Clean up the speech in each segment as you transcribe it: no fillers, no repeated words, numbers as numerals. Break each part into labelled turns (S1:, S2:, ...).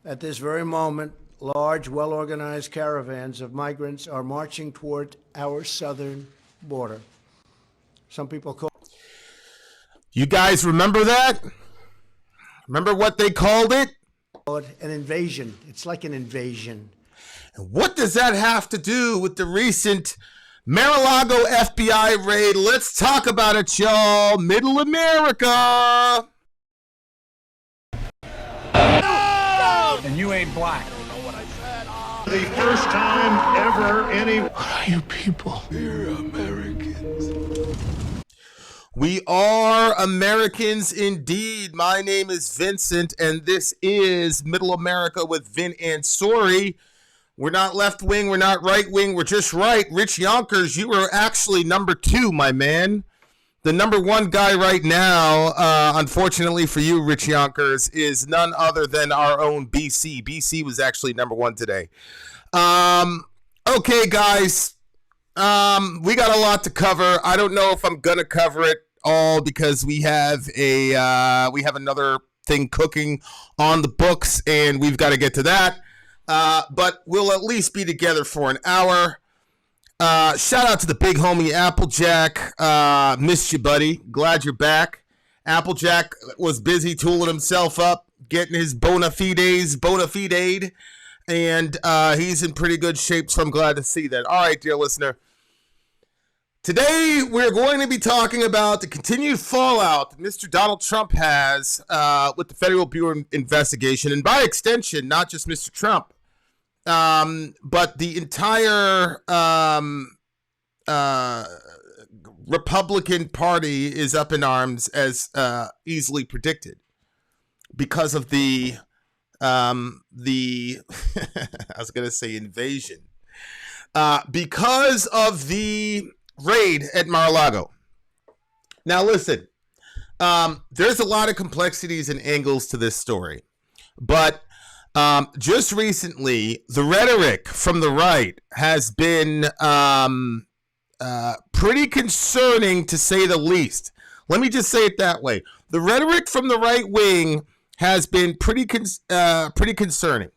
S1: At this very moment, large, well-organized caravans of migrants are marching toward our southern border. Some people call
S2: You guys remember that? Remember what they called it?
S1: it an invasion. It's like an invasion.
S2: And what does that have to do with the recent Mar-a-Lago FBI raid? Let's talk about it, y'all. Middle America.
S3: And you ain't black.
S4: The first time ever any...
S2: What are you people? We're Americans. We are Americans indeed. My name is Vincent, and this is Middle America with Vin and Sori. We're not left wing, we're not right wing, we're just right. Rich Yonkers, you were actually number 2, my man. The number 1 guy right now, unfortunately for you, Rich Yonkers, is none other than our own BC. BC was actually number 1 today. Okay, guys, we got a lot to cover. I don't know if I'm gonna cover it all because we have another thing cooking on the books, and we've got to get to that. But we'll at least be together for an hour. Shout out to the big homie Applejack. Missed you, buddy. Glad you're back. Applejack was busy tooling himself up, getting his bona fide, and he's in pretty good shape, so I'm glad to see that. All right, dear listener. Today, we're going to be talking about the continued fallout that Mr. Donald Trump has with the Federal Bureau of Investigation, and by extension, not just Mr. Trump, but the entire Republican Party is up in arms, as easily predicted, because of the I was going to say invasion, because of the raid at Mar-a Lago. Now listen, there's a lot of complexities and angles to this story, but just recently the rhetoric from the right has been pretty concerning, to say the least. Let me just say it that way. The rhetoric from the right wing has been pretty concerning.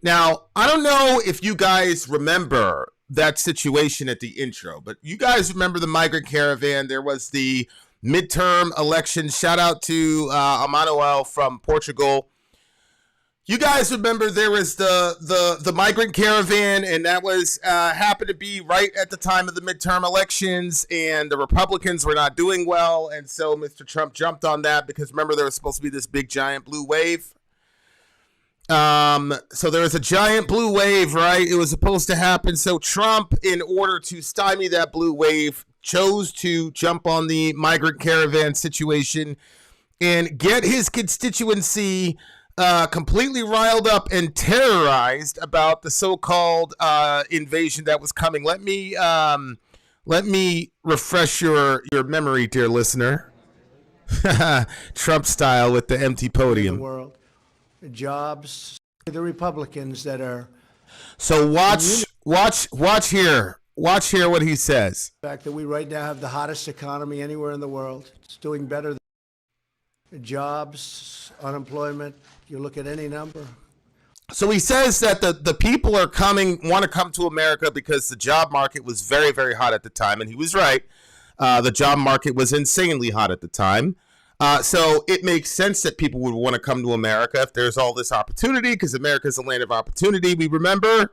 S2: Now, I don't know if you guys remember that situation at the intro, but you guys remember the migrant caravan. There was the midterm election. Shout out to Emmanuel from Portugal. You guys remember there was the migrant caravan, and that was happened to be right at the time of the midterm elections, and the Republicans were not doing well, and so Mr. Trump jumped on that because remember there was supposed to be this big giant blue wave. So there was a giant blue wave, right? It was supposed to happen. So Trump, in order to stymie that blue wave, chose to jump on the migrant caravan situation and get his constituency completely riled up and terrorized about the so-called invasion that was coming. Let me refresh your memory, dear listener. Trump style with the empty podium.
S1: The world, the jobs, the Republicans that are.
S2: So watch here what he says.
S1: The fact that we right now have the hottest economy anywhere in the world. It's doing better than jobs, unemployment. You look at any number.
S2: So he says that the people want to come to America because the job market was very, very hot at the time. And he was right. The job market was insanely hot at the time. So it makes sense that people would want to come to America if there's all this opportunity, because America is a land of opportunity. We remember.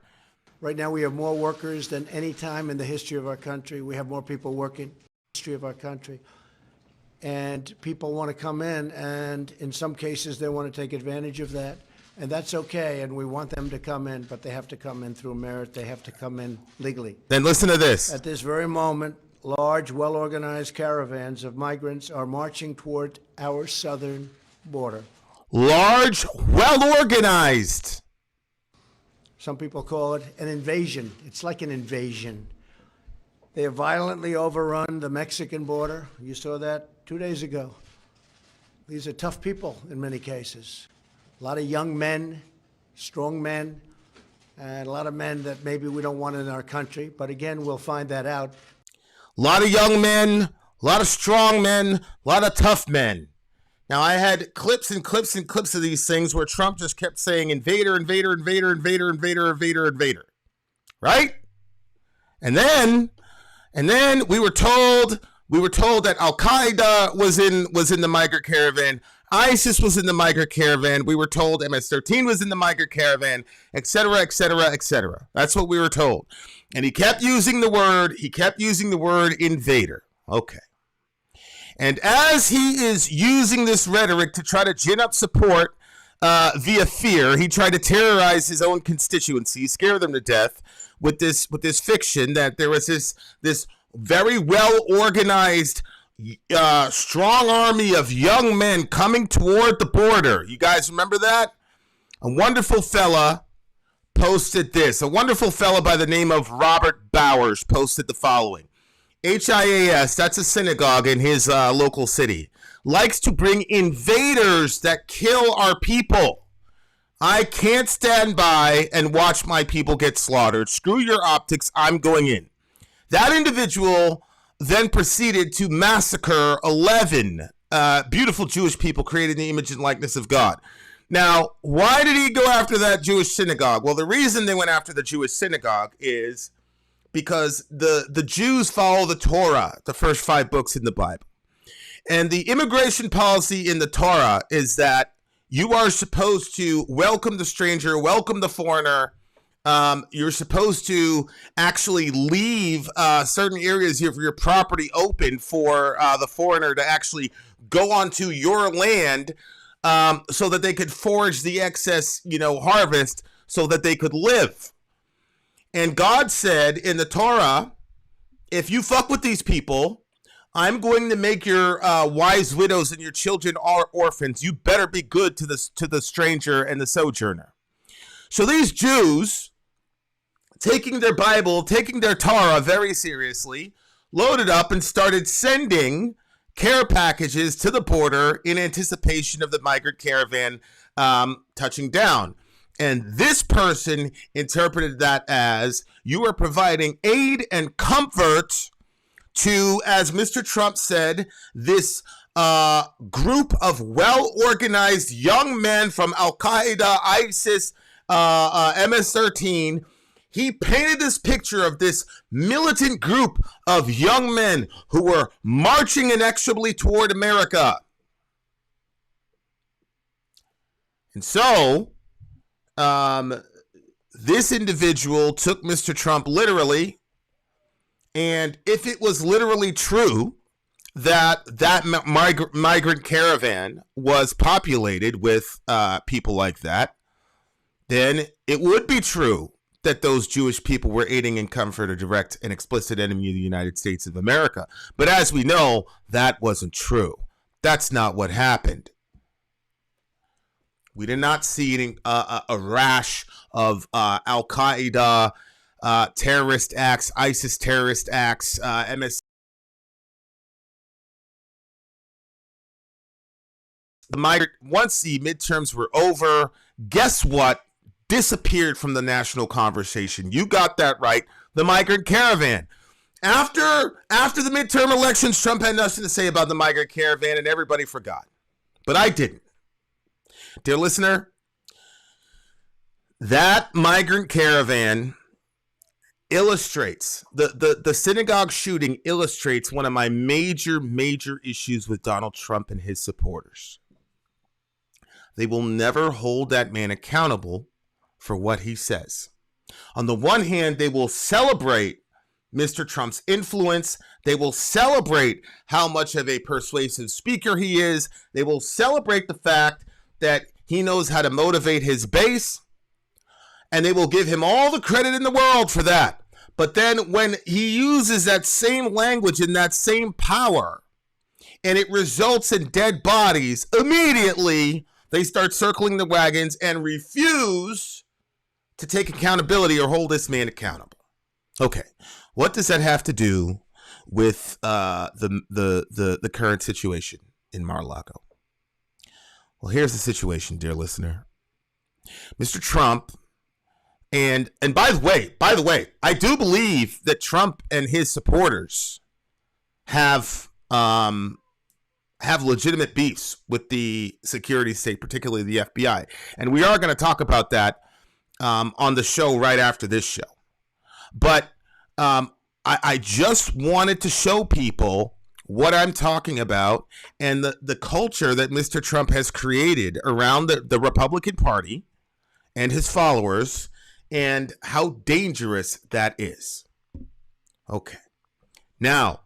S1: Right now we have more workers than any time in the history of our country. We have more people working in the history of our country. And people want to come in, and in some cases they want to take advantage of that. And that's okay, and we want them to come in, but they have to come in through merit. They have to come in legally.
S2: Then listen to this.
S1: At this very moment, large, well-organized caravans of migrants are marching toward our southern border.
S2: Large, well-organized.
S1: Some people call it an invasion. It's like an invasion. They have violently overrun the Mexican border. You saw that 2 days ago. These are tough people in many cases. A lot of young men, strong men, and a lot of men that maybe we don't want in our country. But again, we'll find that out.
S2: A lot of young men, a lot of strong men, a lot of tough men. Now, I had clips and clips and clips of these things where Trump just kept saying invader, invader, invader, invader, invader, invader, invader. Right? And then we were told that Al-Qaeda was in the migrant caravan. ISIS was in the migrant caravan. We were told MS-13 was in the migrant caravan, etc., etc., etc. That's what we were told. And he kept using the word invader. Okay. And as he is using this rhetoric to try to gin up support via fear, he tried to terrorize his own constituency, scare them to death with this fiction that there was this very well organized, strong army of young men coming toward the border. You guys remember that? A wonderful fella posted this. A wonderful fella by the name of Robert Bowers posted the following. HIAS, that's a synagogue in his local city, likes to bring invaders that kill our people. I can't stand by and watch my people get slaughtered. Screw your optics, I'm going in. That individual then proceeded to massacre 11 beautiful Jewish people created in the image and likeness of God. Now, why did he go after that Jewish synagogue? Well, the reason they went after the Jewish synagogue is because the Jews follow the Torah, the first 5 books in the Bible. And the immigration policy in the Torah is that you are supposed to welcome the stranger, welcome the foreigner. You're supposed to actually leave certain areas of your property open for the foreigner to actually go onto your land so that they could forage the excess, harvest so that they could live. And God said in the Torah, if you fuck with these people, I'm going to make your wives widows and your children all orphans. You better be good to the stranger and the sojourner. So these Jews, taking their Bible, taking their Torah very seriously, loaded up and started sending care packages to the border in anticipation of the migrant caravan touching down. And this person interpreted that as you are providing aid and comfort to, as Mr. Trump said, this group of well-organized young men from Al-Qaeda, ISIS, MS-13. He painted this picture of this militant group of young men who were marching inexorably toward America. And so, this individual took Mr. Trump literally, and if it was literally true that migrant caravan was populated with people like that, then it would be true that those Jewish people were aiding and comfort a direct and explicit enemy of the United States of America. But as we know, that wasn't true. That's not what happened. We did not see a rash of Al-Qaeda terrorist acts, ISIS terrorist acts, MS. Once the midterms were over, guess what? Disappeared from the national conversation. You got that right. The migrant caravan. After the midterm elections, Trump had nothing to say about the migrant caravan and everybody forgot. But I didn't. Dear listener, that migrant caravan illustrates, the synagogue shooting illustrates one of my major issues with Donald Trump and his supporters. They will never hold that man accountable for what he says. On the one hand, they will celebrate Mr. Trump's influence. They will celebrate how much of a persuasive speaker he is. They will celebrate the fact that he knows how to motivate his base. And they will give him all the credit in the world for that. But then when he uses that same language and that same power, and it results in dead bodies, immediately they start circling the wagons and refuse to take accountability or hold this man accountable. Okay, what does that have to do with the current situation in Mar-a Lago? Well, here's the situation, dear listener. Mr. Trump, and by the way, I do believe that Trump and his supporters have have legitimate beefs with the security state, particularly the FBI. And we are going to talk about that on the show right after this show. But I just wanted to show people what I'm talking about and the culture that Mr. Trump has created around the Republican Party and his followers and how dangerous that is. Okay. Now,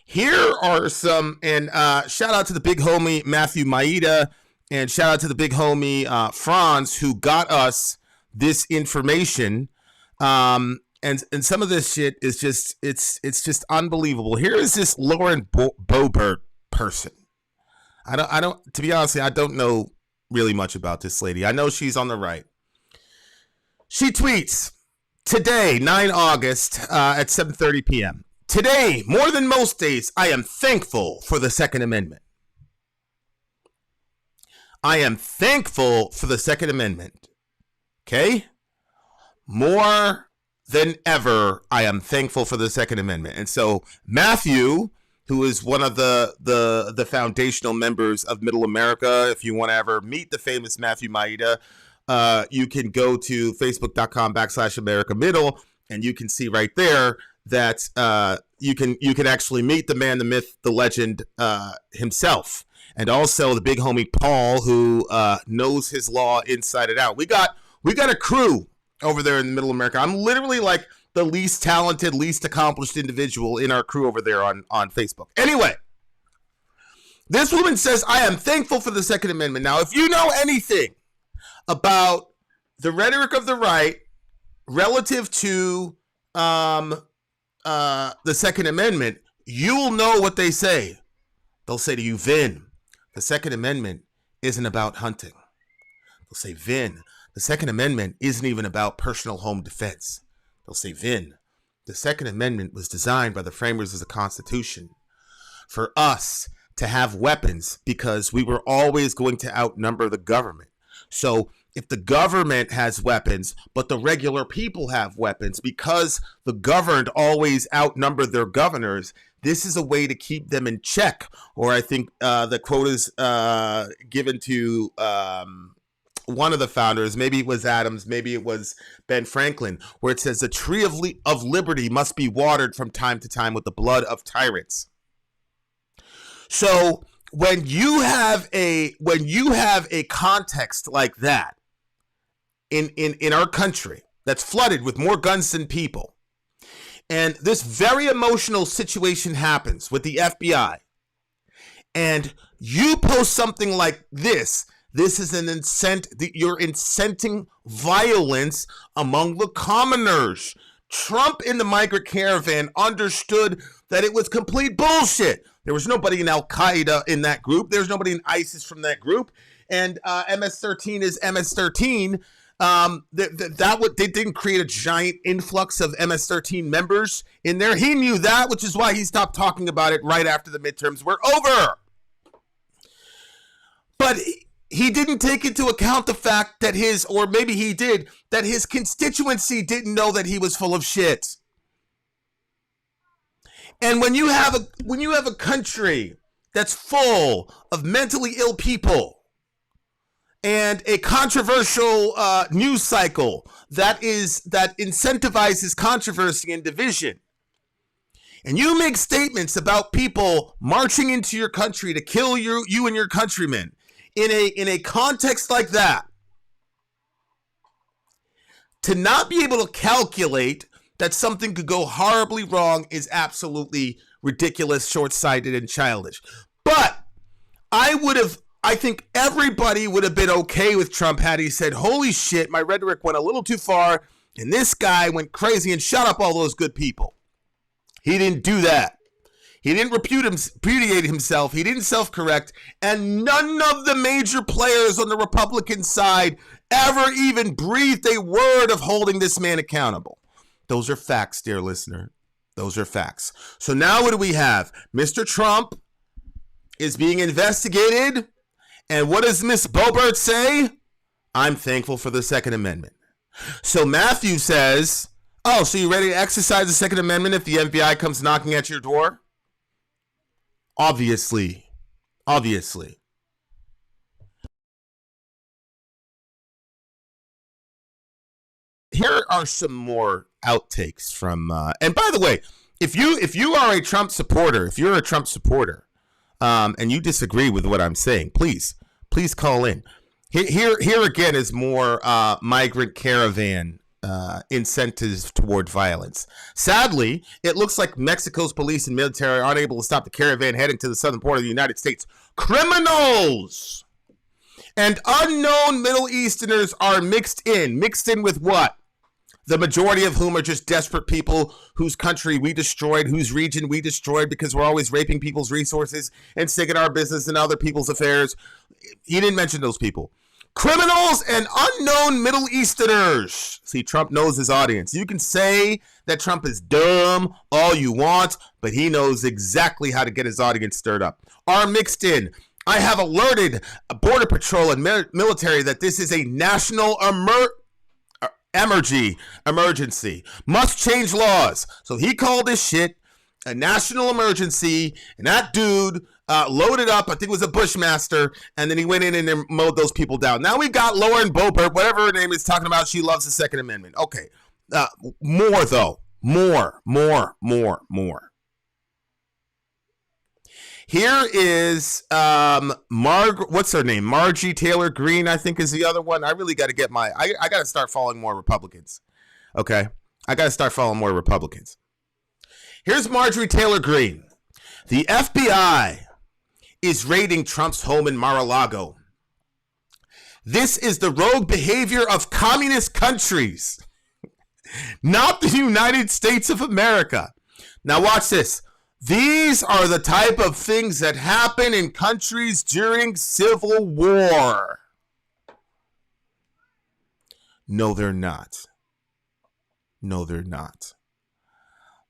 S2: here are some, and shout out to the big homie Matthew Maida, and shout out to the big homie Franz, who got us this information. And some of this shit is just, it's just unbelievable. Here is this Lauren Boebert person. I don't, to be honest, I don't know really much about this lady. I know she's on the right. She tweets today, 9 August at 7:30 p.m. Today, more than most days, I am thankful for the Second Amendment. I am thankful for the Second Amendment. Okay? More than ever, I am thankful for the Second Amendment. And so Matthew, who is one of the foundational members of Middle America, if you want to ever meet the famous Matthew Maida, you can go to facebook.com/America Middle, and you can see right there that you can actually meet the man, the myth, the legend himself, and also the big homie Paul, who knows his law inside and out. We got a crew over there in Middle America. I'm literally like the least talented, least accomplished individual in our crew over there on Facebook. Anyway, this woman says, I am thankful for the Second Amendment. Now, if you know anything about the rhetoric of the right relative to the Second Amendment, you'll know what they say. They'll say to you, Vin, the Second Amendment isn't about hunting. They'll say, Vin, the Second Amendment isn't even about personal home defense. They'll say, Vin, the Second Amendment was designed by the framers of the Constitution for us to have weapons because we were always going to outnumber the government. So if the government has weapons, but the regular people have weapons because the governed always outnumber their governors, this is a way to keep them in check. Or I think the quote is given to one of the founders, maybe it was Adams, maybe it was Ben Franklin, where it says the tree of liberty must be watered from time to time with the blood of tyrants. So when you have a context like that in our country that's flooded with more guns than people, and this very emotional situation happens with the FBI, and you post something like this is an you're incenting violence among the commoners. Trump in the migrant caravan understood that it was complete bullshit. There was nobody in Al-Qaeda in that group. There's nobody in ISIS from that group. And MS-13 is MS-13. They didn't create a giant influx of MS-13 members in there. He knew that, which is why he stopped talking about it right after the midterms were over. But he didn't take into account the fact that or maybe he did, that his constituency didn't know that he was full of shit. And when you have a country that's full of mentally ill people and a controversial news cycle that incentivizes controversy and division, and you make statements about people marching into your country to kill you and your countrymen in a context like that, to not be able to calculate that something could go horribly wrong is absolutely ridiculous, short-sighted, and childish. But I think everybody would have been okay with Trump had he said, holy shit, my rhetoric went a little too far, and this guy went crazy and shut up all those good people. He didn't do that. He didn't repudiate himself. He didn't self-correct. And none of the major players on the Republican side ever even breathed a word of holding this man accountable. Those are facts, dear listener. Those are facts. So now what do we have? Mr. Trump is being investigated. And what does Miss Boebert say? I'm thankful for the Second Amendment. So Matthew says, oh, so you ready to exercise the Second Amendment if the FBI comes knocking at your door? Obviously obviously. Here are some more outtakes from. And by the way, if you are a Trump supporter, if you're a Trump supporter, and you disagree with what I'm saying, please call in. Here again is more migrant caravan incentives toward violence. Sadly, it looks like Mexico's police and military are unable to stop the caravan heading to the southern border of the United States. Criminals and unknown Middle Easterners are mixed in with what? The majority of whom are just desperate people whose country we destroyed, whose region we destroyed because we're always raping people's resources and sticking our business in other people's affairs. He didn't mention those people. Criminals and unknown Middle Easterners. See, Trump knows his audience. You can say that Trump is dumb all you want, but he knows exactly how to get his audience stirred up. Are mixed in. I have alerted Border Patrol and military that this is a national emergency. Must change laws. So he called this shit a national emergency, and that dude loaded up, I think it was a Bushmaster, and then he went in and mowed those people down. Now we've got Lauren Boebert, whatever her name is, talking about she loves the Second Amendment. Okay. More though. More. Here is what's her name? Margie Taylor Greene, I think is the other one. I really got to get I got to start following more Republicans. Okay? I got to start following more Republicans. Here's Marjorie Taylor Greene. The FBI is raiding Trump's home in Mar-a Lago. This is the rogue behavior of communist countries, not the United States of America. Now watch this. These are the type of things that happen in countries during civil war. No, they're not. No, they're not.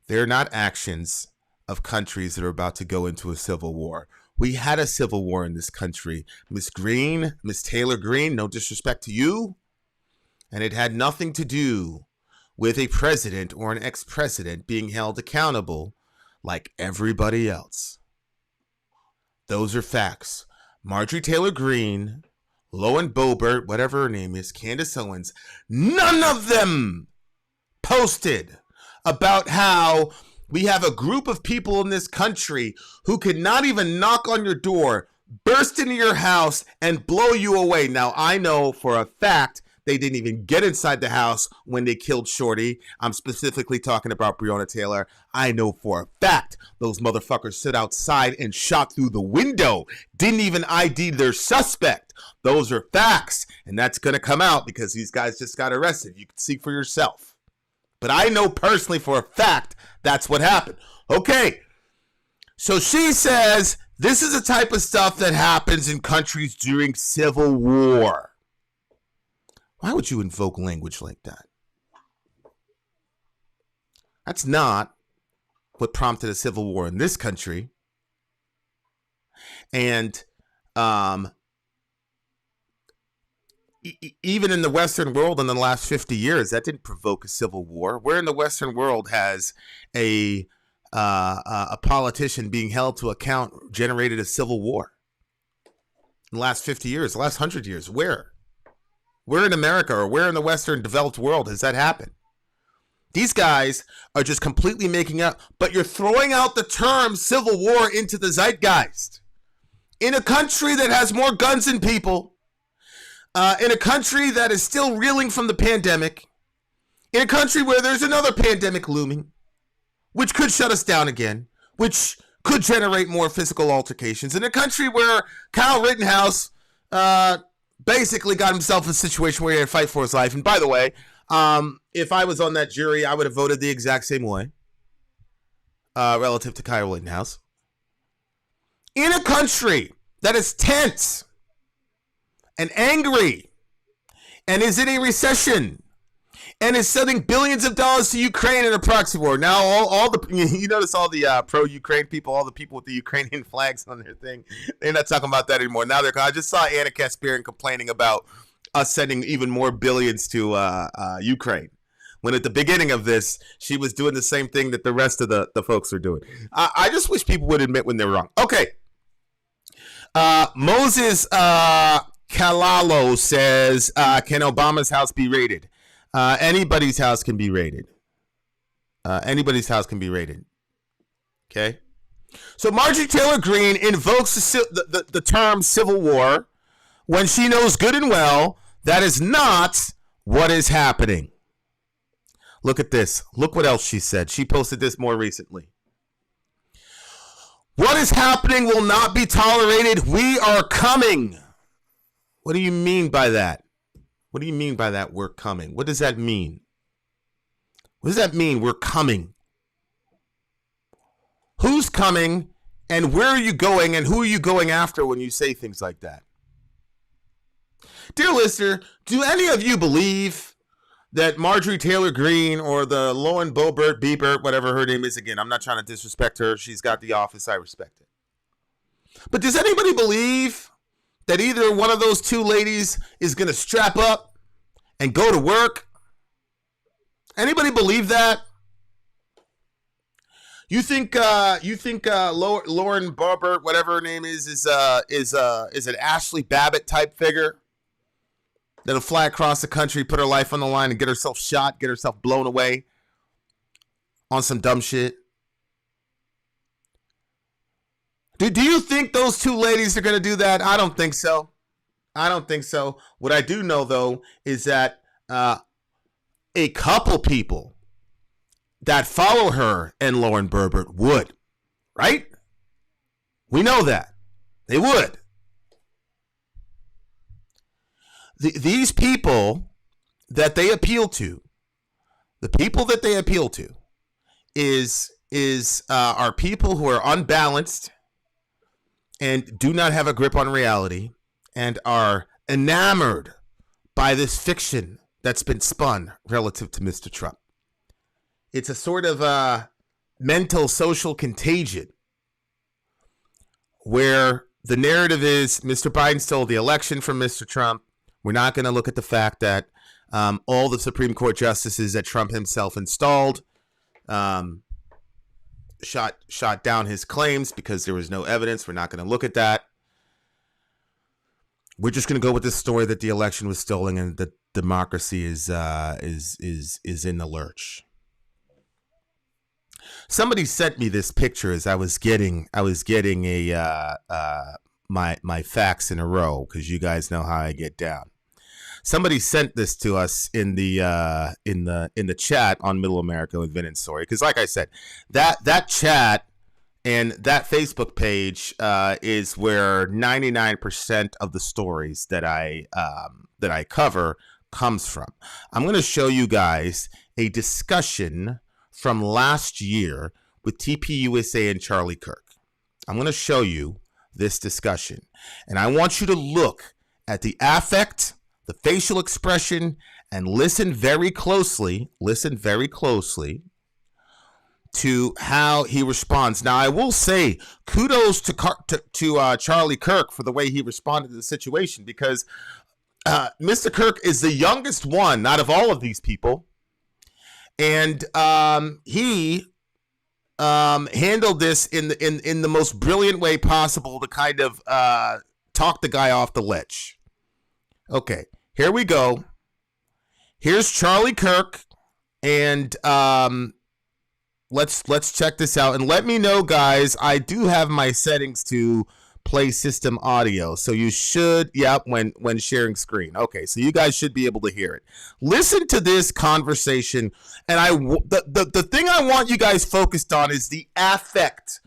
S2: They're not actions of countries that are about to go into a civil war. We had a civil war in this country. Miss Taylor Greene, no disrespect to you. And it had nothing to do with a president or an ex-president being held accountable like everybody else. Those are facts. Marjorie Taylor Greene, Lauren Boebert, whatever her name is, Candace Owens, none of them posted about how we have a group of people in this country who could not even knock on your door, burst into your house, and blow you away. Now, I know for a fact they didn't even get inside the house when they killed Shorty. I'm specifically talking about Breonna Taylor. I know for a fact those motherfuckers stood outside and shot through the window. Didn't even ID their suspect. Those are facts. And that's going to come out because these guys just got arrested. You can see for yourself. But I know personally for a fact that's what happened. Okay. So she says this is the type of stuff that happens in countries during civil war. Why would you invoke language like that? That's not what prompted a civil war in this country. And even in the Western world in the last 50 years, that didn't provoke a civil war. Where in the Western world has a politician being held to account generated a civil war? In the last 50 years, the last 100 years, where? Where in America or where in the Western developed world has that happened? These guys are just completely making up, but you're throwing out the term civil war into the zeitgeist. In a country that has more guns than people, in a country that is still reeling from the pandemic, in a country where there's another pandemic looming, which could shut us down again, which could generate more physical altercations, in a country where Kyle Rittenhouse basically got himself in a situation where he had to fight for his life. And by the way, if I was on that jury, I would have voted the exact same way relative to Kyle Rittenhouse. In a country that is tense and angry and is in a recession and is sending billions of dollars to Ukraine in a proxy war. Now, all the you notice all the pro-Ukraine people, all the people with the Ukrainian flags on their thing, they're not talking about that anymore. Now I just saw Anna Kasparian complaining about us sending even more billions to Ukraine. When at the beginning of this, she was doing the same thing that the rest of the folks are doing. I just wish people would admit when they're wrong. Okay. Moses Kalalo says, can Obama's house be raided? Anybody's house can be raided. Anybody's house can be raided. Okay? So Marjorie Taylor Greene invokes the term civil war when she knows good and well that is not what is happening. Look at this. Look what else she said. She posted this more recently. What is happening will not be tolerated. We are coming. What do you mean by that? What do you mean by that, we're coming? What does that mean? What does that mean, we're coming? Who's coming, and where are you going, and who are you going after when you say things like that? Dear listener, do any of you believe that Marjorie Taylor Greene or the Lauren Boebert, whatever her name is again, I'm not trying to disrespect her. She's got the office. I respect it. But does anybody believe that either one of those two ladies is going to strap up and go to work? Anybody believe that? You think Lauren Boebert, whatever her name is an Ashley Babbitt type figure that'll fly across the country, put her life on the line, and get herself shot, get herself blown away on some dumb shit? Do you think those two ladies are going to do that? I don't think so. I don't think so. What I do know, though, is that a couple people that follow her and Lauren Boebert would, right? We know that. They would. These people that they appeal to, the people that they appeal to are people who are unbalanced and do not have a grip on reality and are enamored by this fiction that's been spun relative to Mr. Trump. It's a sort of mental social contagion where the narrative is Mr. Biden stole the election from Mr. Trump. We're not going to look at the fact that all the Supreme Court justices that Trump himself installed shot down his claims because there was no evidence. We're not going to look at that. We're just going to go with this story that the election was stolen and that democracy is in the lurch. Somebody sent me this picture as I was getting my facts in a row, because you guys know how I get down. Somebody sent this to us in the chat on Middle America with Vin and Sori, because like I said, that chat and that Facebook page is where 99% of the stories that I cover comes from. I'm going to show you guys a discussion from last year with TPUSA and Charlie Kirk. I'm going to show you this discussion, and I want you to look at the affect, the facial expression, and listen very closely to how he responds. Now, I will say kudos to Charlie Kirk for the way he responded to the situation, because Mr. Kirk is the youngest one out of all of these people, and he handled this in the most brilliant way possible to kind of talk the guy off the ledge. Okay, here we go. Here's Charlie Kirk, and let's check this out. And let me know, guys, I do have my settings to play system audio, so you should, when sharing screen. Okay, so you guys should be able to hear it. Listen to this conversation, and the thing I want you guys focused on is the affect,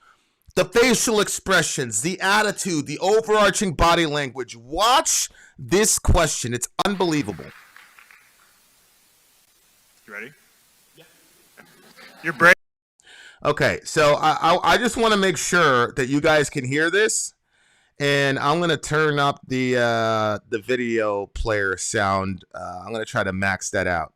S2: the facial expressions, the attitude, the overarching body language. Watch this question. It's unbelievable.
S3: You ready? Yeah. You're brave.
S2: Okay, so I just want to make sure that you guys can hear this. And I'm going to turn up the video player sound. I'm going to try to max that out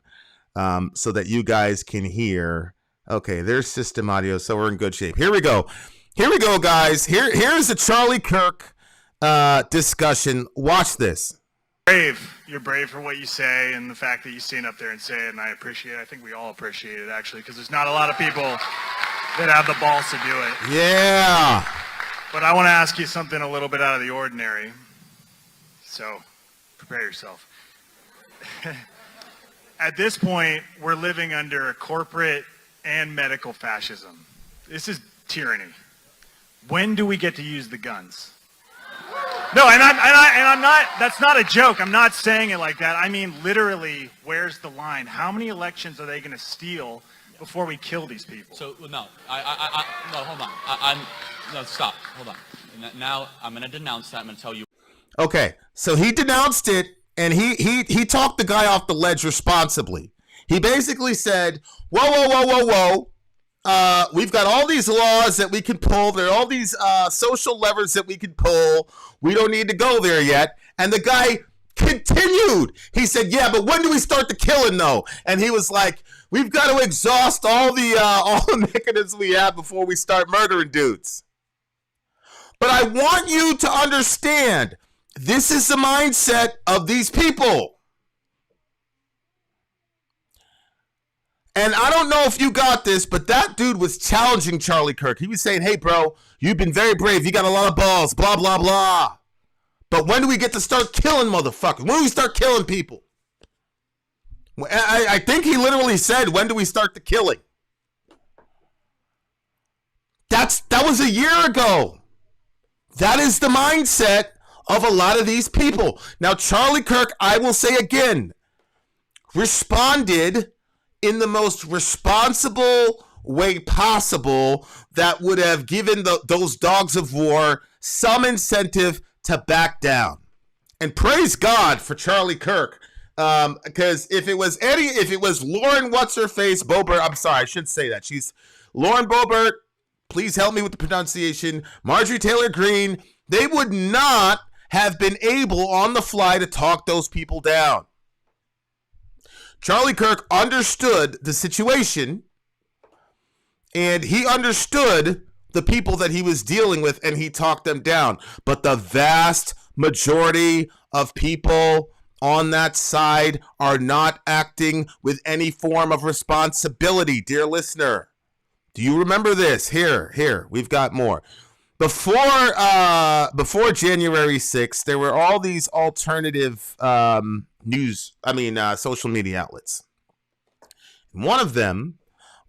S2: so that you guys can hear. Okay, there's system audio, so we're in good shape. Here we go. Here we go, guys. Here's the Charlie Kirk discussion. Watch this.
S3: Brave. You're brave for what you say and the fact that you stand up there and say it, and I appreciate it. I think we all appreciate it, actually, because there's not a lot of people that have the balls to do it.
S2: Yeah.
S3: But I want to ask you something a little bit out of the ordinary. So prepare yourself. At this point, we're living under corporate and medical fascism. This is tyranny. When do we get to use the guns? No, and I'm not, that's not a joke. I'm not saying it like that. I mean, literally, where's the line? How many elections are they going to steal before we kill these people?
S5: So, no, no, hold on. No, stop, hold on. Now, I'm going to denounce that. I'm going to tell you.
S2: Okay, so he denounced it, and he talked the guy off the ledge responsibly. He basically said, whoa. We've got all these laws that we can pull. There are all these social levers that we can pull. We don't need to go there yet. And the guy continued. He said, yeah, but when do we start the killing, though? And he was like, we've got to exhaust all the mechanisms we have before we start murdering dudes. But I want you to understand, this is the mindset of these people. And I don't know if you got this, but that dude was challenging Charlie Kirk. He was saying, hey, bro, you've been very brave. You got a lot of balls, blah, blah, blah. But when do we get to start killing motherfuckers? When do we start killing people? I think he literally said, when do we start the killing? That was a year ago. That is the mindset of a lot of these people. Now, Charlie Kirk, I will say again, responded in the most responsible way possible that would have given those dogs of war some incentive to back down. And praise God for Charlie Kirk, because if it was Lauren What's-Her-Face Boebert, I'm sorry, I shouldn't say that. She's Lauren Boebert, please help me with the pronunciation, Marjorie Taylor Greene, they would not have been able on the fly to talk those people down. Charlie Kirk understood the situation, and he understood the people that he was dealing with, and he talked them down. But the vast majority of people on that side are not acting with any form of responsibility, dear listener. Do you remember this? Here, we've got more. Before January 6th, there were all these alternative social media outlets. One of them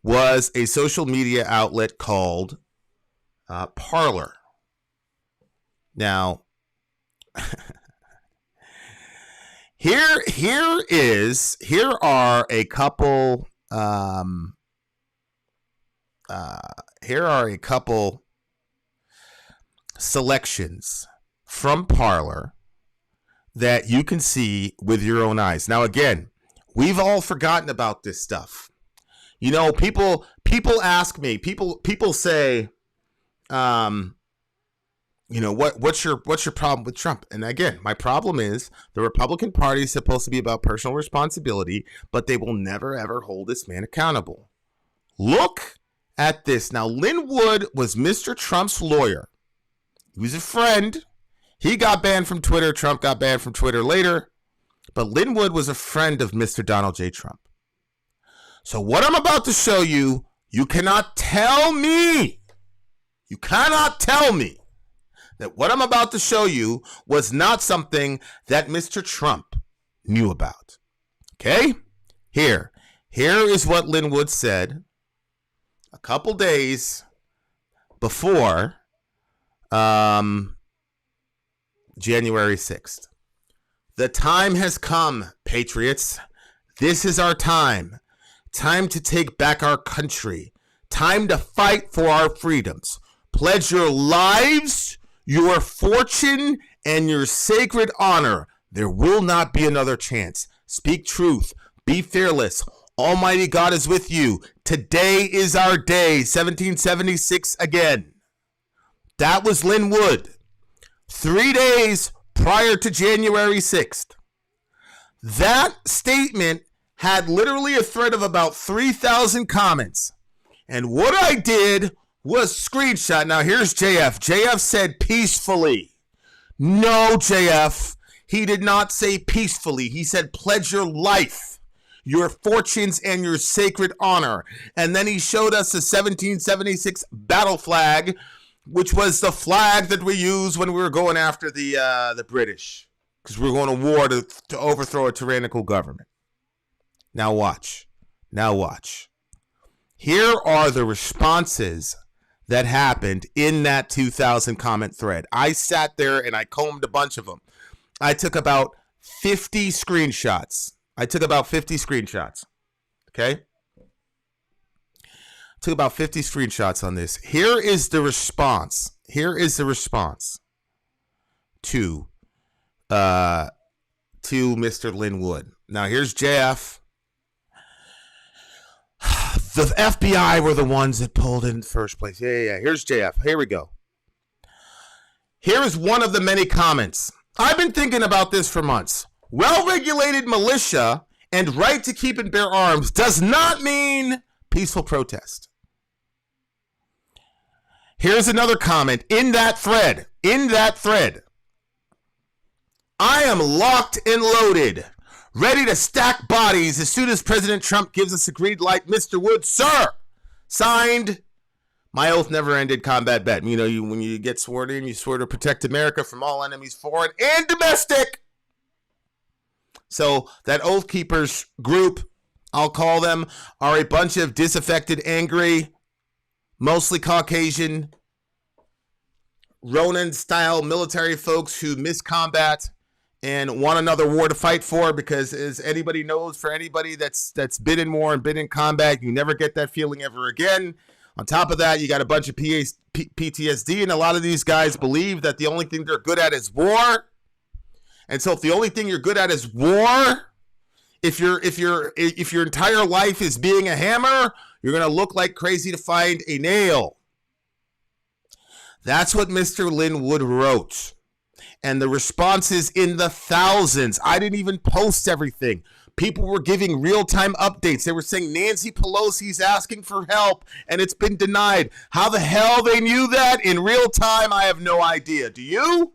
S2: was a social media outlet called Parler. Now, here are a couple selections from Parler that you can see with your own eyes. Now, again, we've all forgotten about this stuff. You know, people ask me, people say, what's your problem with Trump? And again, my problem is the Republican Party is supposed to be about personal responsibility, but they will never, ever hold this man accountable. Look at this. Now, Lin Wood was Mr. Trump's lawyer. He was a friend. He got banned from Twitter. Trump got banned from Twitter later. But Lin Wood was a friend of Mr. Donald J. Trump. So what I'm about to show you, you cannot tell me that what I'm about to show you was not something that Mr. Trump knew about. Okay? Here is what Lin Wood said a couple days before January 6th. The time has come, patriots. This is our time. Time to take back our country. Time to fight for our freedoms. Pledge your lives, your fortune, and your sacred honor. There will not be another chance. Speak truth. Be fearless. Almighty God is with you. Today is our day. 1776 again. That was Lin Wood. 3 days prior to January 6th. That statement had literally a thread of about 3,000 comments. And what I did was screenshot. Now here's JF. JF said peacefully. No, JF. He did not say peacefully. He said pledge your life, your fortunes, and your sacred honor. And then he showed us the 1776 battle flag which was the flag that we used when we were going after the British, because we were going to war to overthrow a tyrannical government. Now watch. Here are the responses that happened in that 2,000 comment thread. I sat there and I combed a bunch of them. I took about 50 screenshots. Okay? Took about 50 screenshots on this. Here is the response to Mr. Linwood. Now here's JF. The FBI were the ones that pulled it in the first place. Yeah. Here's JF. Here we go. Here is one of the many comments. I've been thinking about this for months. Well-regulated militia and right to keep and bear arms does not mean peaceful protest. Here's another comment in that thread. I am locked and loaded, ready to stack bodies as soon as President Trump gives us a green light. Mr. Wood, sir. Signed, my oath never ended combat vet. You know, when you get sworn in, you swear to protect America from all enemies, foreign and domestic. So that Oath Keepers group, I'll call them, are a bunch of disaffected, angry, mostly Caucasian, Ronin-style military folks who miss combat and want another war to fight for, because as anybody knows, for anybody that's been in war and been in combat, you never get that feeling ever again. On top of that, you got a bunch of PTSD, and a lot of these guys believe that the only thing they're good at is war. And so if the only thing you're good at is war, if your entire life is being a hammer, you're going to look like crazy to find a nail. That's what Mr. Linwood wrote. And the responses in the thousands. I didn't even post everything. People were giving real-time updates. They were saying Nancy Pelosi's asking for help and it's been denied. How the hell they knew that in real time, I have no idea. Do you?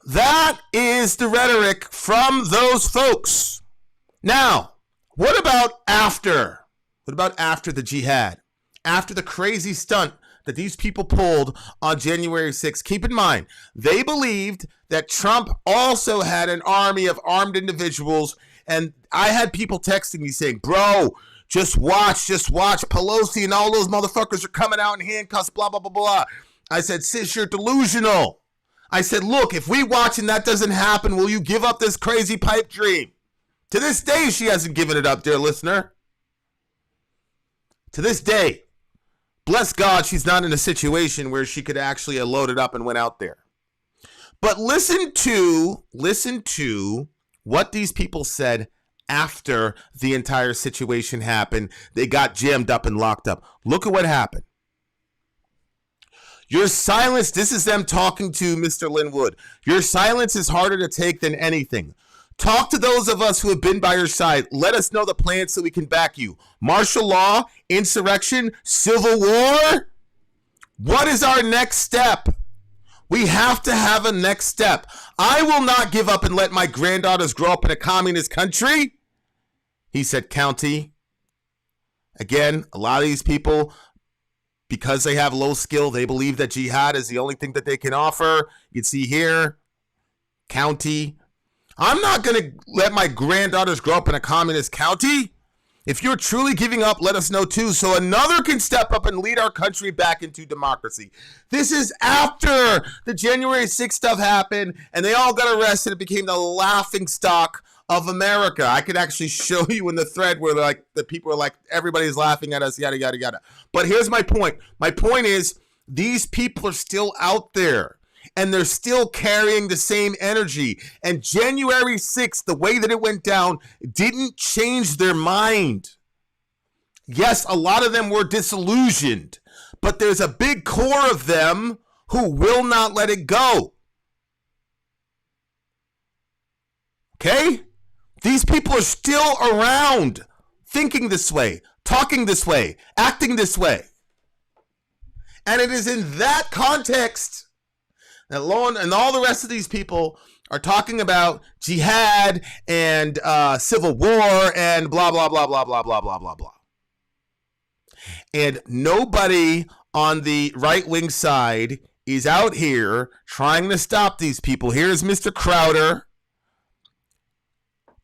S2: That is the rhetoric from those folks. Now, what about after? What about after the jihad? After the crazy stunt that these people pulled on January 6th? Keep in mind, they believed that Trump also had an army of armed individuals, and I had people texting me saying, bro, just watch. Pelosi and all those motherfuckers are coming out in handcuffs, blah, blah, blah, blah. I said, sis, you're delusional. I said, look, if we watch and that doesn't happen, will you give up this crazy pipe dream? To this day, she hasn't given it up, dear listener. To this day. Bless God, she's not in a situation where she could actually have loaded up and went out there. But listen to what these people said after the entire situation happened. They got jammed up and locked up. Look at what happened. Your silence, this is them talking to Mr. Linwood. Your silence is harder to take than anything. Talk to those of us who have been by your side. Let us know the plan so we can back you. Martial law, insurrection, civil war. What is our next step? We have to have a next step. I will not give up and let my granddaughters grow up in a communist country. He said county. Again, a lot of these people, because they have low skill, they believe that jihad is the only thing that they can offer. You can see here, county. I'm not going to let my granddaughters grow up in a communist county. If you're truly giving up, let us know too, so another can step up and lead our country back into democracy. This is after the January 6th stuff happened and they all got arrested. It became the laughing stock of America. I could actually show you in the thread where like the people are like, everybody's laughing at us, yada, yada, yada. But here's my point. My point is these people are still out there. And they're still carrying the same energy. And January 6th, the way that it went down, didn't change their mind. Yes, a lot of them were disillusioned, but there's a big core of them who will not let it go. Okay? These people are still around, thinking this way, talking this way, acting this way. And it is in that context that and all the rest of these people are talking about jihad and civil war and blah, blah, blah, blah, blah, blah, blah, blah, blah. And nobody on the right-wing side is out here trying to stop these people. Here's Mr. Crowder.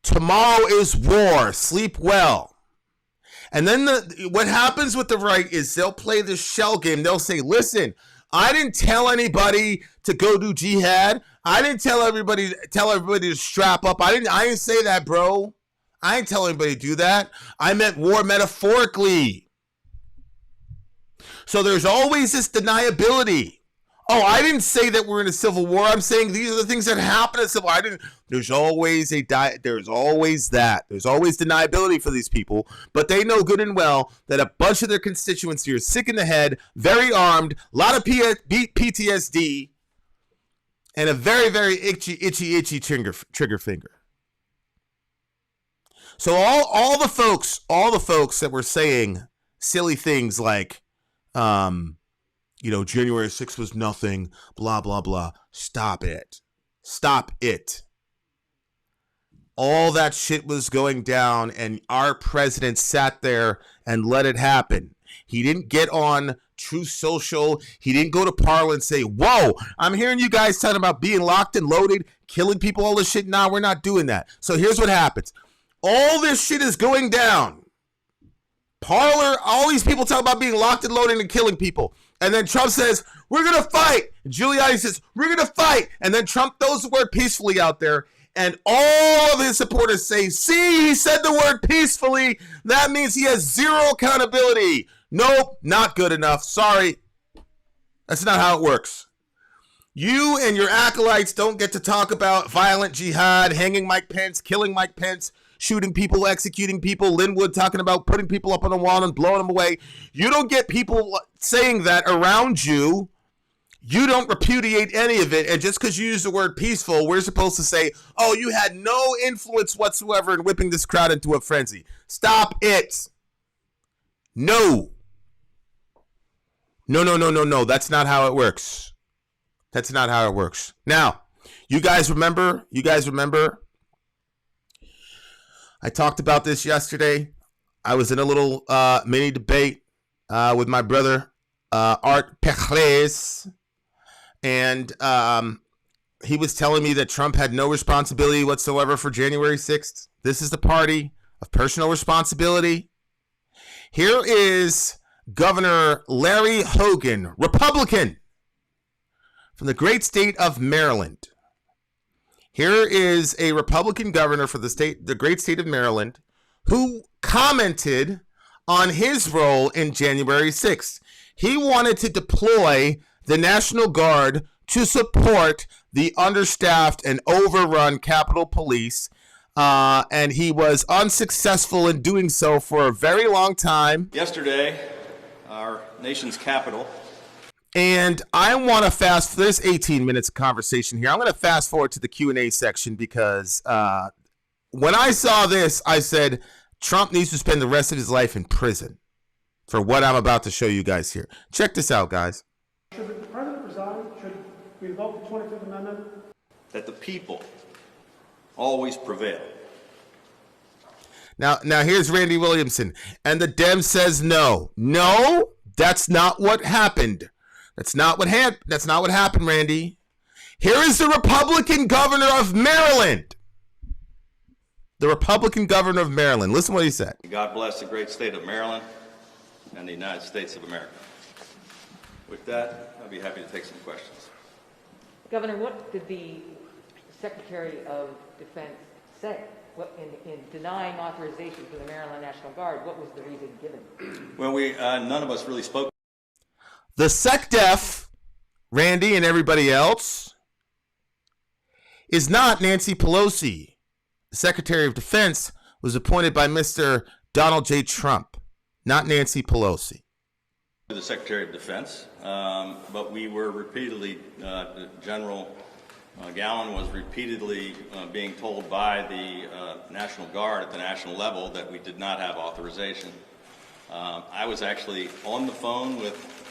S2: Tomorrow is war. Sleep well. And then what happens with the right is they'll play this shell game. They'll say, listen, I didn't tell anybody to go do jihad. I didn't tell everybody to strap up. I didn't say that, bro. I didn't tell anybody to do that. I meant war metaphorically. So there's always this deniability. Oh, I didn't say that we're in a civil war. I'm saying these are the things that happen in civil war. There's always that. There's always deniability for these people, but they know good and well that a bunch of their constituency are sick in the head, very armed, a lot of PTSD, and a very, very itchy trigger finger. So all the folks that were saying silly things like, January 6th was nothing, blah, blah, blah. Stop it. Stop it. All that shit was going down, and our president sat there and let it happen. He didn't get on Truth Social. He didn't go to Parler and say, whoa, I'm hearing you guys talking about being locked and loaded, killing people, all this shit. Nah, we're not doing that. So here's what happens. All this shit is going down. Parler, all these people talk about being locked and loaded and killing people. And then Trump says, we're going to fight. Giuliani says, we're going to fight. And then Trump throws the word peacefully out there. And all of his supporters say, see, he said the word peacefully. That means he has zero accountability. Nope, not good enough. Sorry. That's not how it works. You and your acolytes don't get to talk about violent jihad, hanging Mike Pence, killing Mike Pence, shooting people, executing people. Linwood talking about putting people up on a wall and blowing them away. You don't get people saying that around you. You don't repudiate any of it. And just because you use the word peaceful, we're supposed to say, oh, you had no influence whatsoever in whipping this crowd into a frenzy. Stop it. No. No. That's not how it works. That's not how it works. Now, you guys remember? I talked about this yesterday. I was in a little mini debate with my brother, Art Perez, and he was telling me that Trump had no responsibility whatsoever for January 6th. This is the party of personal responsibility. Here is Governor Larry Hogan, Republican, from the great state of Maryland. Here is a Republican governor for the great state of Maryland, who commented on his role in January 6th. He wanted to deploy the National Guard to support the understaffed and overrun Capitol Police, and he was unsuccessful in doing so for a very long time.
S6: Yesterday, our nation's capital.
S2: And I want to there's 18 minutes of conversation here. I'm going to fast forward to the Q&A section because when I saw this, I said, Trump needs to spend the rest of his life in prison for what I'm about to show you guys here. Check this out, guys.
S7: Should the president resign? Should we revoke the 25th Amendment?
S6: That the people always prevail.
S2: Now here's Randy Williamson. And the Dem says no. No, that's not what happened. That's not what happened, Randy. Here is the Republican governor of Maryland. The Republican governor of Maryland. Listen to what he said.
S6: God bless the great state of Maryland and the United States of America. With that, I'll be happy to take some questions.
S8: Governor, what did the Secretary of Defense say? What, in denying authorization for the Maryland National Guard, what was the reason given?
S6: Well, none of us really spoke.
S2: The SecDef, Randy and everybody else, is not Nancy Pelosi. The Secretary of Defense was appointed by Mr. Donald J. Trump, not Nancy Pelosi.
S6: The Secretary of Defense, but we were repeatedly, General Gowan was repeatedly being told by the National Guard at the national level that we did not have authorization. I was actually on the phone with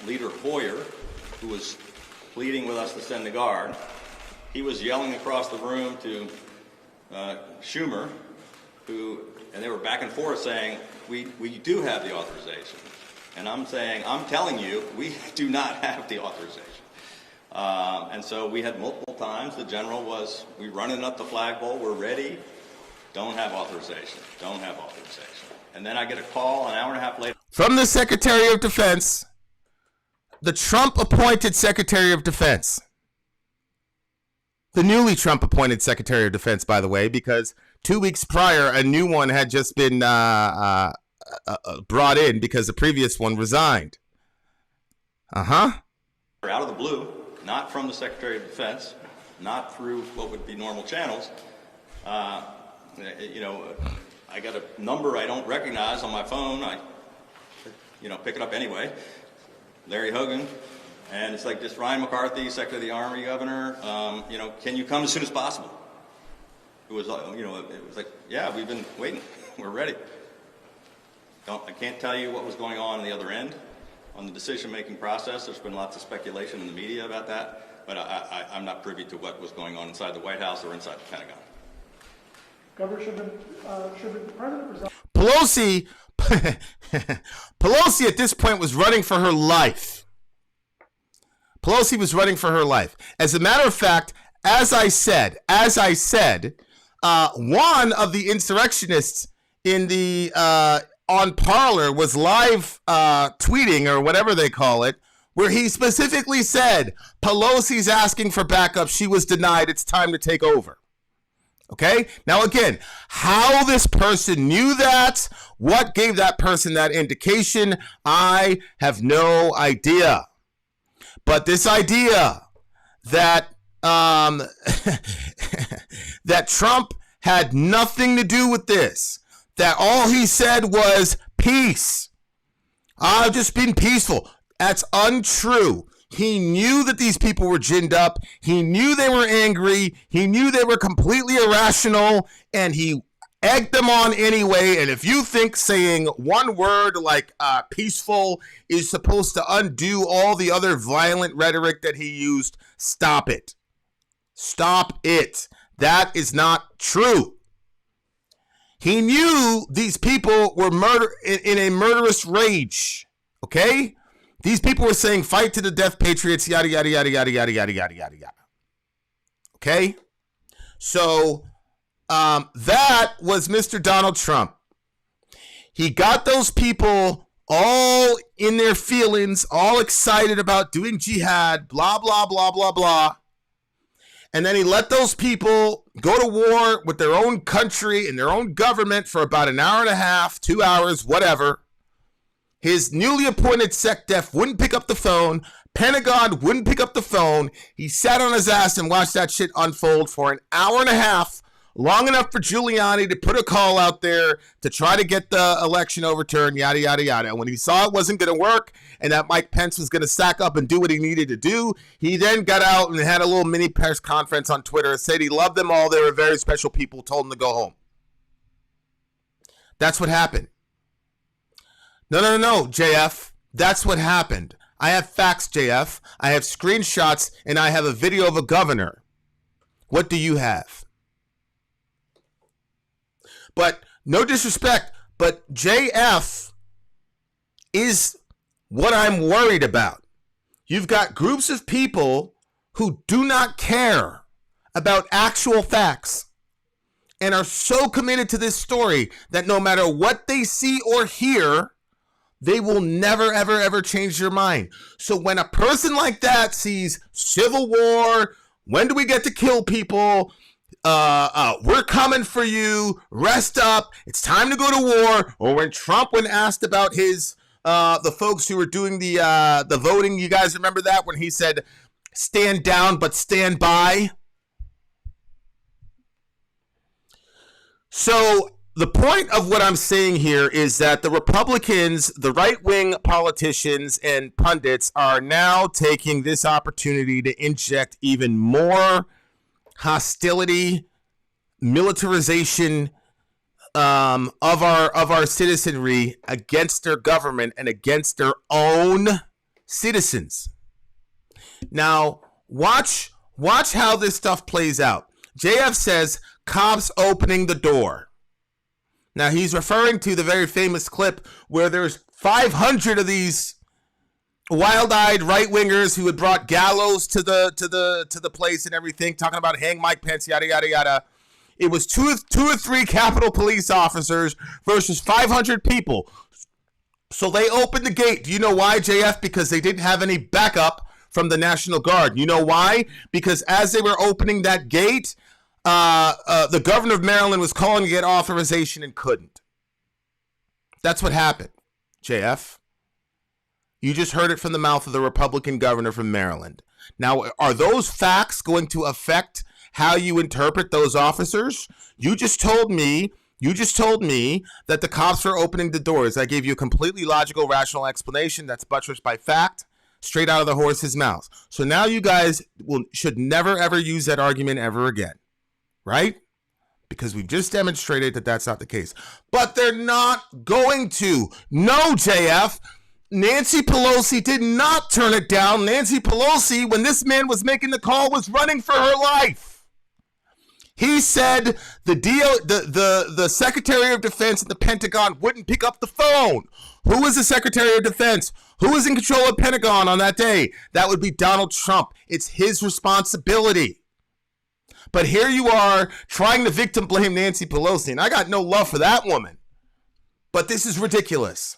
S6: Leader Hoyer, who was pleading with us to send the Guard. He was yelling across the room to Schumer and they were back and forth saying, we do have the authorization. And I'm saying, I'm telling you, we do not have the authorization. And so we had multiple times, the general was, we running up the flagpole, we're ready, don't have authorization, don't have authorization. And then I get a call an hour and a half later.
S2: From the Secretary of Defense, the Trump-appointed Secretary of Defense. The newly Trump-appointed Secretary of Defense, by the way, because 2 weeks prior, a new one had just been brought in because the previous one resigned.
S6: Out of the blue, not from the Secretary of Defense, not through what would be normal channels. I got a number I don't recognize on my phone. I pick it up anyway. Larry Hogan. And it's like, just Ryan McCarthy, Secretary of the Army, Governor, can you come as soon as possible? It was, it was like, yeah, we've been waiting. We're ready. I can't tell you what was going on the other end on the decision-making process. There's been lots of speculation in the media about that, but I'm not privy to what was going on inside the White House or inside the Pentagon.
S7: Governor, should the president resign?
S2: Pelosi at this point was running for her life. Pelosi was running for her life. As a matter of fact, as I said, one of the insurrectionists in the on Parler was live tweeting, or whatever they call it, where he specifically said, Pelosi's asking for backup. She was denied. It's time to take over. Okay? Now, again, how this person knew that, what gave that person that indication, I have no idea. But this idea that that Trump had nothing to do with this, that all he said was peace, I've just been peaceful, that's untrue. He knew that these people were ginned up. He knew they were angry. He knew they were completely irrational, and he egged them on anyway. And if you think saying one word like peaceful is supposed to undo all the other violent rhetoric that he used, stop it. Stop it. That is not true. He knew these people were in a murderous rage. Okay? These people were saying, fight to the death, patriots, yada, yada, yada, yada, yada, yada, yada, yada, yada. Okay? So, that was Mr. Donald Trump. He got those people all in their feelings, all excited about doing jihad, blah, blah, blah, blah, blah. And then he let those people go to war with their own country and their own government for about an hour and a half, 2 hours, whatever. His newly appointed SecDef wouldn't pick up the phone. Pentagon wouldn't pick up the phone. He sat on his ass and watched that shit unfold for an hour and a half, long enough for Giuliani to put a call out there to try to get the election overturned, yada, yada, yada. And when he saw it wasn't going to work and that Mike Pence was going to sack up and do what he needed to do, he then got out and had a little mini press conference on Twitter and said he loved them all. They were very special people, told them to go home. That's what happened. No, JF. That's what happened. I have facts, JF. I have screenshots, and I have a video of a governor. What do you have? But no disrespect, but JF is what I'm worried about. You've got groups of people who do not care about actual facts and are so committed to this story that no matter what they see or hear, they will never, ever, ever change their mind. So when a person like that sees civil war, when do we get to kill people? We're coming for you. Rest up. It's time to go to war. Or when Trump, when asked about his the folks who were doing the voting, you guys remember that when he said, "Stand down, but stand by." So the point of what I'm saying here is that the Republicans, the right-wing politicians and pundits are now taking this opportunity to inject even more hostility, militarization of our citizenry against their government and against their own citizens. Now, watch how this stuff plays out. JF says cops opening the door. Now, he's referring to the very famous clip where there's 500 of these wild-eyed right-wingers who had brought gallows to the place and everything, talking about hang Mike Pence, yada, yada, yada. It was two or three Capitol Police officers versus 500 people. So they opened the gate. Do you know why, JF? Because they didn't have any backup from the National Guard. You know why? Because as they were opening that gate, the governor of Maryland was calling to get authorization and couldn't. That's what happened, JF. You just heard it from the mouth of the Republican governor from Maryland. Now, are those facts going to affect how you interpret those officers? You just told me that the cops were opening the doors. I gave you a completely logical, rational explanation that's buttressed by fact, straight out of the horse's mouth. So now you guys should never, ever use that argument ever again, right? Because we've just demonstrated that that's not the case. But they're not going to. No, JF. Nancy Pelosi did not turn it down. Nancy Pelosi, when this man was making the call, was running for her life. He said the Secretary of Defense at the Pentagon wouldn't pick up the phone. Who was the Secretary of Defense? Who was in control of Pentagon on that day? That would be Donald Trump. It's his responsibility. But here you are trying to victim blame Nancy Pelosi, and I got no love for that woman. But this is ridiculous.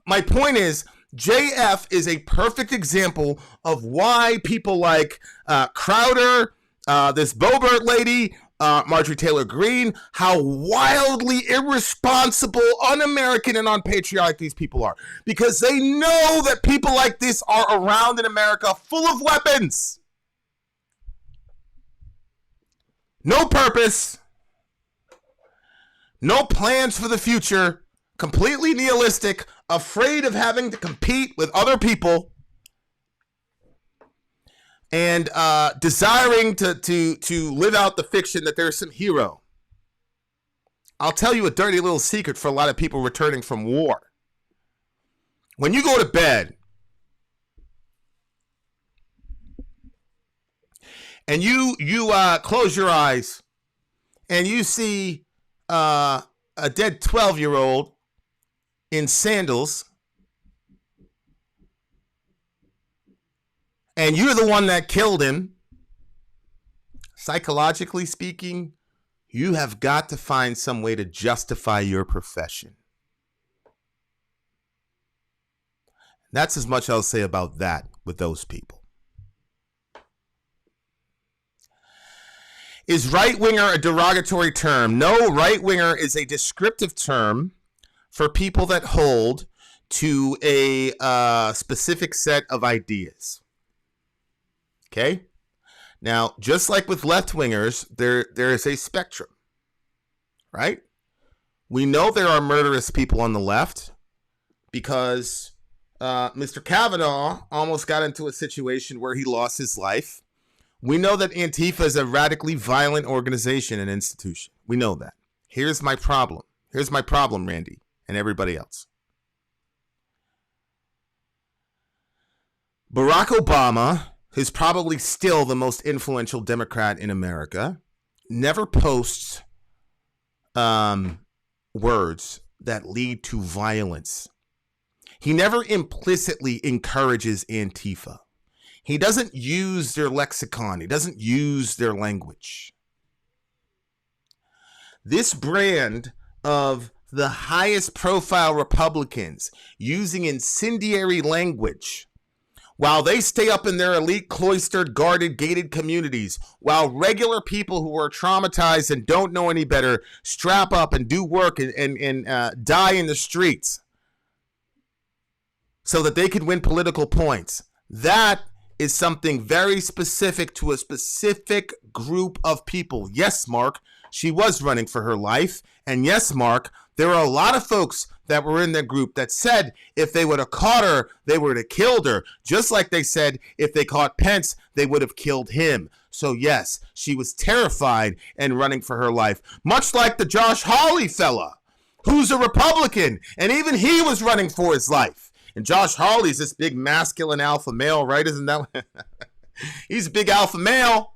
S2: My point is, JF is a perfect example of why people like Crowder, this Boebert lady, Marjorie Taylor Greene, how wildly irresponsible, un-American, and unpatriotic these people are. Because they know that people like this are around in America full of weapons. No purpose. No plans for the future. Completely nihilistic, afraid of having to compete with other people, and desiring to live out the fiction that there's some hero. I'll tell you a dirty little secret for a lot of people returning from war. When you go to bed and you close your eyes and you see a dead 12-year-old in sandals, and you're the one that killed him, psychologically speaking, you have got to find some way to justify your profession. That's as much I'll say about that with those people. Is right-winger a derogatory term? No, right-winger is a descriptive term for people that hold to a specific set of ideas. Okay? Now, just like with left-wingers, there is a spectrum, right? We know there are murderous people on the left because Mr. Kavanaugh almost got into a situation where he lost his life. We know that Antifa is a radically violent organization and institution. We know that. Here's my problem. Here's my problem, Randy, and everybody else. Barack Obama, who's probably still the most influential Democrat in America, never posts words that lead to violence. He never implicitly encourages Antifa. He doesn't use their lexicon. He doesn't use their language. This brand of the highest profile Republicans using incendiary language while they stay up in their elite, cloistered, guarded, gated communities, while regular people who are traumatized and don't know any better strap up and do work and die in the streets so that they can win political points. That is something very specific to a specific group of people. Yes, Mark, she was running for her life. And yes, Mark, there are a lot of folks that were in that group that said if they would have caught her, they would have killed her. Just like they said if they caught Pence, they would have killed him. So yes, she was terrified and running for her life. Much like the Josh Hawley fella, who's a Republican, and even he was running for his life. And Josh Hawley's this big masculine alpha male, right? Isn't that? He's a big alpha male.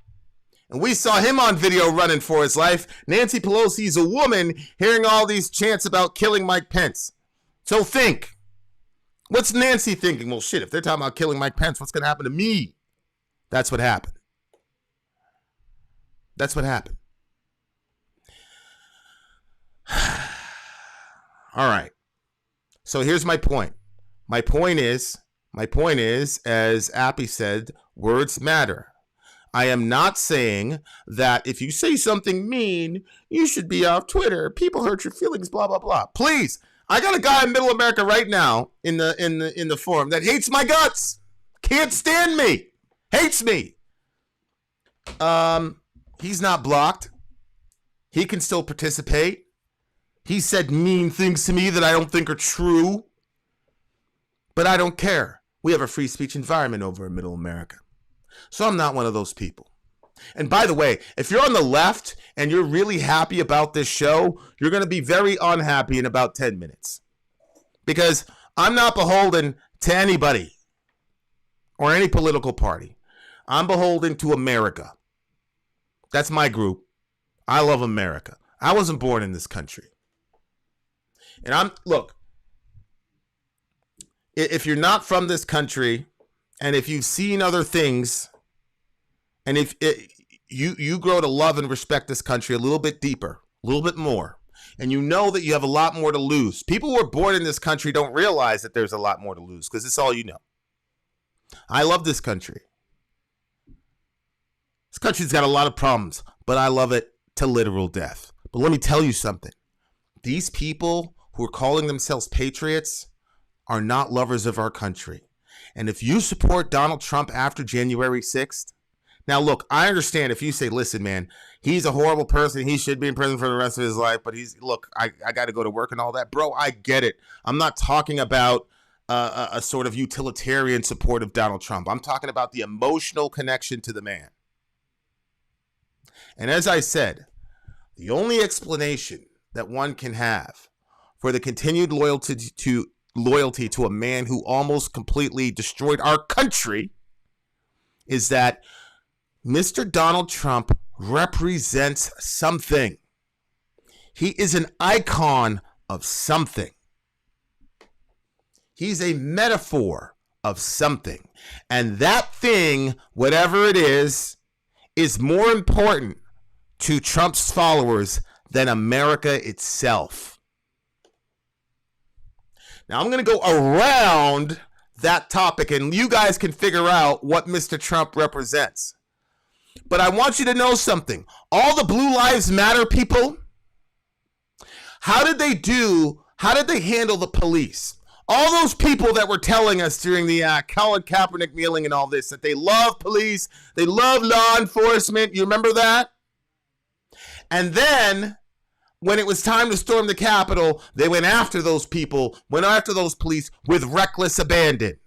S2: And we saw him on video running for his life. Nancy Pelosi's a woman hearing all these chants about killing Mike Pence. So think. What's Nancy thinking? Well, shit, if they're talking about killing Mike Pence, what's going to happen to me? That's what happened. That's what happened. All right. So here's my point. My point is, as Appy said, words matter. I am not saying that if you say something mean, you should be off Twitter. People hurt your feelings, blah, blah, blah. Please. I got a guy in Middle America right now in the forum that hates my guts. Can't stand me. Hates me. He's not blocked. He can still participate. He said mean things to me that I don't think are true. But I don't care. We have a free speech environment over in Middle America. So I'm not one of those people. And by the way, if you're on the left and you're really happy about this show, you're going to be very unhappy in about 10 minutes. Because I'm not beholden to anybody or any political party. I'm beholden to America. That's my group. I love America. I wasn't born in this country. And look, if you're not from this country, and if you've seen other things, and if you grow to love and respect this country a little bit deeper, a little bit more, and you know that you have a lot more to lose. People who are born in this country don't realize that there's a lot more to lose because it's all you know. I love this country. This country's got a lot of problems, but I love it to literal death. But let me tell you something. These people who are calling themselves patriots are not lovers of our country. And if you support Donald Trump after January 6th, now look, I understand if you say, listen, man, he's a horrible person. He should be in prison for the rest of his life. But I got to go to work and all that. Bro, I get it. I'm not talking about a sort of utilitarian support of Donald Trump. I'm talking about the emotional connection to the man. And as I said, the only explanation that one can have for the continued loyalty to a man who almost completely destroyed our country is that Mr. Donald Trump represents something. He is an icon of something. He's a metaphor of something. And that thing, whatever it is more important to Trump's followers than America itself. Now, I'm going to go around that topic, and you guys can figure out what Mr. Trump represents. But I want you to know something. All the Blue Lives Matter people, how did they handle the police? All those people that were telling us during the Colin Kaepernick kneeling and all this, that they love police, they love law enforcement. You remember that? And then when it was time to storm the Capitol, they went after those people, went after those police with reckless abandon.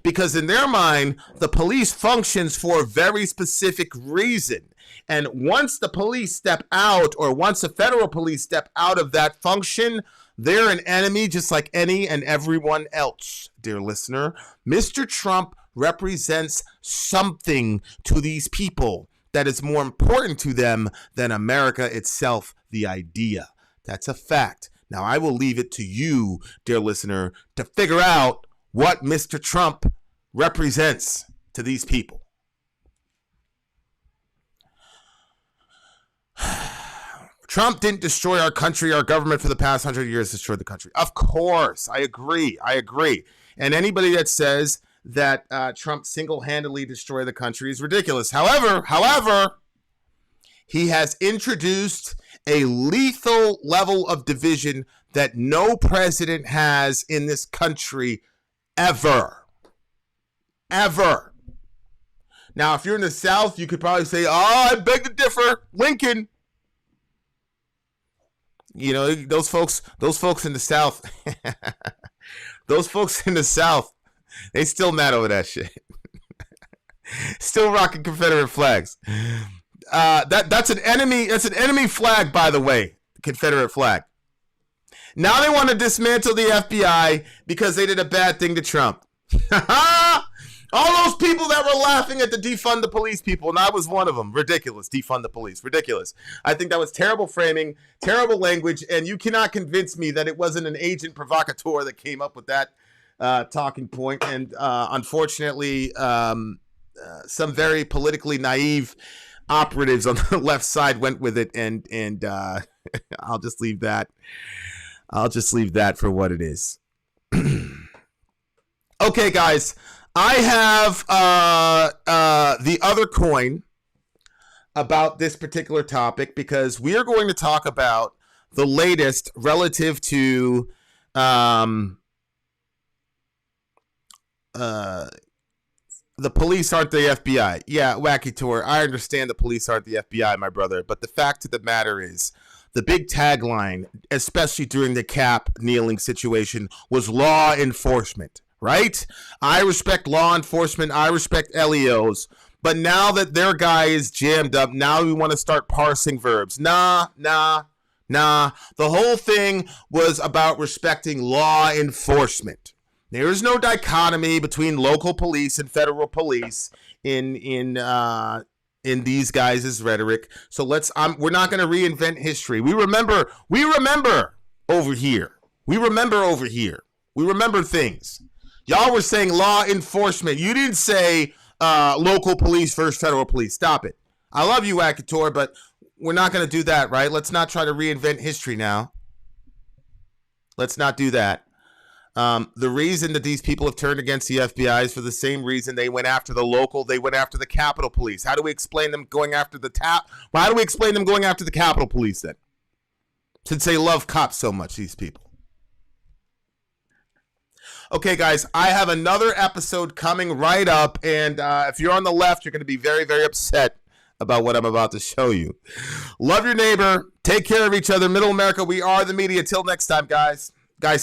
S2: Because in their mind, the police functions for a very specific reason. And once the police step out, or once the federal police step out of that function, they're an enemy just like any and everyone else, dear listener. Mr. Trump represents something to these people that is more important to them than America itself, the idea. That's a fact. Now, I will leave it to you, dear listener, to figure out what Mr. Trump represents to these people. Trump didn't destroy our country, our government for the past 100 years destroyed the country. Of course, I agree. And anybody that says that Trump single-handedly destroyed the country is ridiculous. However, he has introduced a lethal level of division that no president has in this country ever. Now, if you're in the South, you could probably say, I beg to differ, Lincoln. You know, those folks in the South, they still mad over that shit. Still rocking Confederate flags. That's an enemy flag, by the way, the Confederate flag. Now they want to dismantle the FBI because they did a bad thing to Trump. All those people that were laughing at the defund the police people, and I was one of them. Ridiculous. Defund the police. Ridiculous. I think that was terrible framing, terrible language, and you cannot convince me that it wasn't an agent provocateur that came up with that talking point. And unfortunately, some very politically naive operatives on the left side went with it, and I'll just leave that. I'll just leave that for what it is. Okay, guys. I have the other coin about this particular topic because we are going to talk about the latest relative to the police aren't the FBI. Yeah, Wacky Tour, I understand the police aren't the FBI, my brother, but the fact of the matter is the big tagline, especially during the Cap kneeling situation, was law enforcement. Right? I respect law enforcement. I respect LEOs. But now that their guy is jammed up, now we want to start parsing verbs. Nah. The whole thing was about respecting law enforcement. There is no dichotomy between local police and federal police in these guys' rhetoric. So we're not going to reinvent history. We remember over here. We remember things. Y'all were saying law enforcement. You didn't say local police versus federal police. Stop it. I love you, Akator, but we're not going to do that, right? Let's not try to reinvent history now. Let's not do that. The reason that these people have turned against the FBI is for the same reason they went after they went after the Capitol Police. How do we explain them going after Why do we explain them going after the Capitol Police then? Since they love cops so much, these people. Okay, guys, I have another episode coming right up, and if you're on the left, you're going to be very, very upset about what I'm about to show you. Love your neighbor. Take care of each other. Middle America, we are the media. Till next time, guys. Guys,